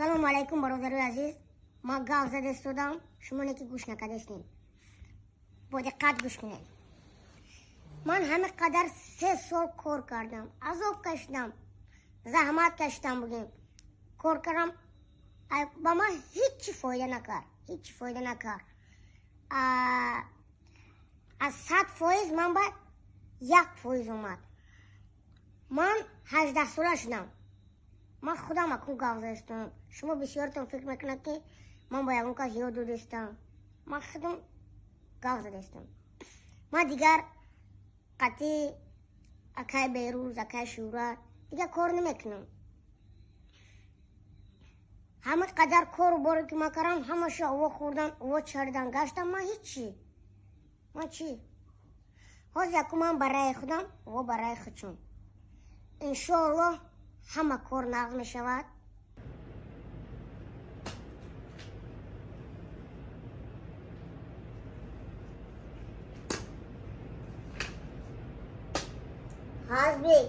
سلام علیکم برادر عزیز. ما گاو زده استودم، شما نکی گوش نکدستین. با دقت گوش کنید. من همه قدر 3 سال کار کردم، عذاب کشیدم، زحمت کشیدم، بگیم کار کردم، با من هیچ فایده نکرد، هیچ فایده نکرد. از 100% من باید 1% اومد. من 18 ساله شدم. من خودم اکنون گاو زدستم. شما بسیارتون فکر میکنه که من با اون کس یاد دستم. من خودم گاو زدستم. من دیگر قطعی اکای بیروز، اکای شورا دیگر کار نمیکنم. همه قدر کار باری که من کردم همه شو او خوردن، او چردن، گشتم. من هیچی. من چی؟ حاضر یکو من برای خودم و برای خودشون. انشاءالله همه کار نقض می شود. حسبی